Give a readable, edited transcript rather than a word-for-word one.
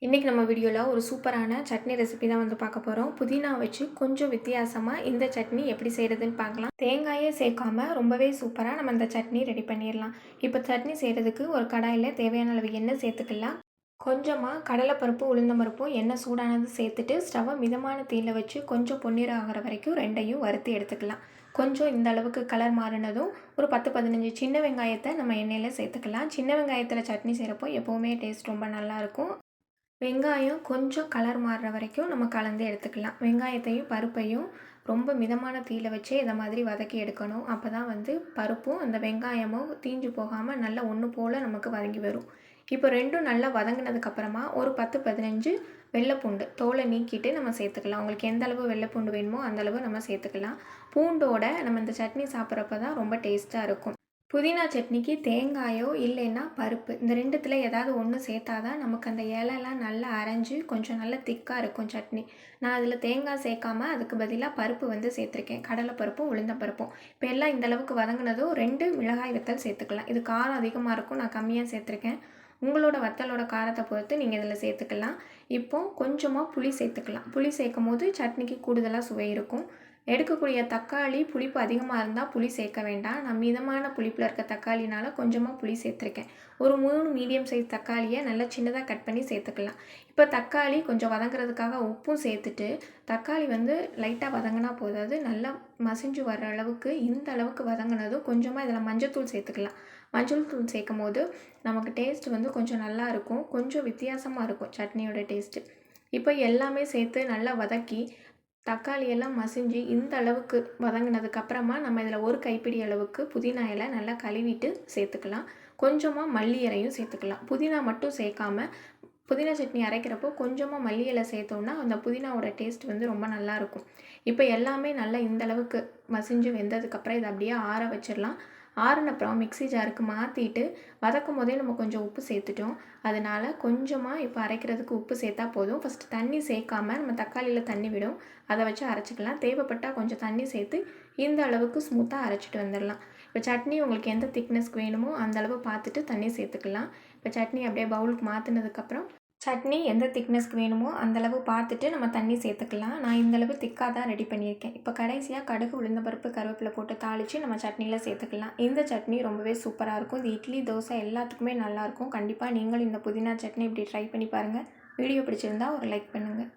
இன்றைக்கி நம்ம வீடியோவில் ஒரு சூப்பரான சட்னி ரெசிபி தான் வந்து பார்க்க போகிறோம். புதினா வச்சு கொஞ்சம் வித்தியாசமாக இந்த சட்னி எப்படி செய்கிறதுன்னு பார்க்கலாம். தேங்காயே சேர்க்காம ரொம்பவே சூப்பராக நம்ம இந்த சட்னி ரெடி பண்ணிடலாம். இப்போ சட்னி செய்கிறதுக்கு ஒரு கடாயில் தேவையான அளவு எண்ணெய் சேர்த்துக்கலாம். கொஞ்சமாக கடலைப்பருப்பு உளுந்தம்பருப்பும் எண்ணெய் சூடானது சேர்த்துட்டு ஸ்டவ்வை மிதமான தீயில் வச்சு கொஞ்சம் பொன்னிறம் ஆகிற வரைக்கும் ரெண்டையும் வறுத்து எடுத்துக்கலாம். கொஞ்சம் இந்த அளவுக்கு கலர் மாறினதும் ஒரு 10-15 சின்ன வெங்காயத்தை நம்ம எண்ணெயில் சேர்த்துக்கலாம். சின்ன வெங்காயத்தில் சட்னி செய்கிறப்போ எப்போவுமே டேஸ்ட் ரொம்ப நல்லாயிருக்கும். வெங்காயம் கொஞ்சம் கலர் மாறுற வரைக்கும் நம்ம கலந்து எடுத்துக்கலாம். வெங்காயத்தையும் பருப்பையும் ரொம்ப மிதமான தீயில வச்சு இதை மாதிரி வதக்கி எடுக்கணும். அப்போ தான் வந்து பருப்பும் அந்த வெங்காயமும் தீஞ்சு போகாமல் நல்லா ஒன்று போல் நமக்கு வதங்கி வரும். இப்போ ரெண்டும் நல்லா வதங்கினதுக்கப்புறமா ஒரு 10-15 வெள்ளைப்பூண்டு தோலை நீக்கிட்டு நம்ம சேர்த்துக்கலாம். உங்களுக்கு எந்த அளவு வெள்ளைப்பூண்டு வேணுமோ அந்தளவு நம்ம சேர்த்துக்கலாம். பூண்டோட நம்ம இந்த சட்னி சாப்பிட்றப்ப தான் ரொம்ப டேஸ்ட்டாக இருக்கும். புதினா சட்னிக்கு தேங்காயோ இல்லைன்னா பருப்பு இந்த ரெண்டுத்தில் ஏதாவது ஒன்று சேர்த்தா தான் நமக்கு அந்த இலைலாம் நல்லா அரைஞ்சி கொஞ்சம் நல்லா திக்காக இருக்கும் சட்னி. நான் அதில் தேங்காய் சேர்க்காம அதுக்கு பதிலாக பருப்பு வந்து சேர்த்துருக்கேன். கடலைப்பருப்பும் உளுந்தம்பருப்பும். இப்போ எல்லாம் இந்தளவுக்கு வதங்கினதும் 2 மிளகாய் வத்தல் சேர்த்துக்கலாம். இது காரம் அதிகமாக இருக்கும், நான் கம்மியாக சேர்த்துருக்கேன். உங்களோட வத்தலோட காரத்தை பொறுத்து நீங்கள் இதில் சேர்த்துக்கலாம். இப்போ கொஞ்சமாக புளி சேர்த்துக்கலாம். புளி சேர்க்கும் போது சட்னிக்கு கூடுதலாக சுவை இருக்கும். எடுக்கக்கூடிய தக்காளி புளிப்பு அதிகமாக இருந்தால் புளி சேர்க்க வேண்டாம். நான் மிதமான புளிப்பில் இருக்க தக்காளினால் கொஞ்சமாக புளி சேர்த்துருக்கேன். ஒரு 3 மீடியம் சைஸ் தக்காளியை நல்லா சின்னதாக கட் பண்ணி சேர்த்துக்கலாம். இப்போ தக்காளி கொஞ்சம் வதங்குறதுக்காக உப்பும் சேர்த்துட்டு தக்காளி வந்து லைட்டாக வதங்கினா போதாது, நல்லா மசிஞ்சு வர அளவுக்கு இந்த அளவுக்கு வதங்கினதும் கொஞ்சமாக இதில் மஞ்சள்தூள் சேர்த்துக்கலாம். மஞ்சள் தூள் சேர்க்கும் போது நமக்கு டேஸ்ட் வந்து கொஞ்சம் நல்லா இருக்கும், கொஞ்சம் வித்தியாசமாக இருக்கும் சட்னியோட டேஸ்ட்டு. இப்போ எல்லாமே சேர்த்து நல்லா வதக்கி தக்காளி எல்லாம் மசிஞ்சு இந்த அளவுக்கு வதங்கினதுக்கப்புறமா நம்ம இதில் ஒரு கைப்பிடி அளவுக்கு புதினா இலை நல்லா கழுவிட்டு சேர்த்துக்கலாம். கொஞ்சமாக மல்லி இலையும் சேர்த்துக்கலாம். புதினா மட்டும் சேர்க்காம புதினா சட்னி அரைக்கிறப்போ கொஞ்சமாக மல்லி இலை சேர்த்தோம்னா அந்த புதினாவோட டேஸ்ட் வந்து ரொம்ப நல்லாயிருக்கும். இப்போ எல்லாமே நல்லா இந்த அளவுக்கு மசிஞ்சு வெந்ததுக்கப்புறம் இதை அப்படியே ஆற வச்சிடலாம். ஆறுனப்புறம் மிக்ஸி ஜாருக்கு மாற்றிட்டு வதக்கும் போதே நம்ம கொஞ்சம் உப்பு சேர்த்துட்டோம். அதனால் கொஞ்சமாக இப்போ அரைக்கிறதுக்கு உப்பு சேர்த்தா போதும். ஃபஸ்ட்டு தண்ணி சேர்க்காம நம்ம தக்காளியில் தண்ணி விடும், அதை வச்சு அரைச்சிக்கலாம். தேவைப்பட்டால் கொஞ்சம் தண்ணி சேர்த்து இந்த அளவுக்கு ஸ்மூத்தாக அரைச்சிட்டு வந்துடலாம். இப்போ சட்னி உங்களுக்கு எந்த திக்னஸ்க்கு வேணுமோ அந்த அளவு பார்த்துட்டு தண்ணி சேர்த்துக்கலாம். இப்போ சட்னி அப்படியே பவுலுக்கு மாற்றினதுக்கப்புறம் சட்னி எந்த திக்னஸ்க்கு வேணுமோ அந்தளவு பார்த்துட்டு நம்ம தண்ணி சேர்த்துக்கலாம். நான் இந்தளவு திக்காக தான் ரெடி பண்ணியிருக்கேன். இப்போ கடைசியாக கடுகு உளுந்தம்பருப்பு கருவேப்பிலை போட்டு தாளித்து நம்ம சட்னியில் சேர்த்துக்கலாம். இந்த சட்னி ரொம்பவே சூப்பராக இருக்கும். இது இட்லி தோசை எல்லாத்துக்குமே நல்லாயிருக்கும். கண்டிப்பாக நீங்களும் இந்த புதினா சட்னி இப்படி ட்ரை பண்ணி பாருங்கள். வீடியோ பிடிச்சிருந்தா ஒரு லைக் பண்ணுங்கள்.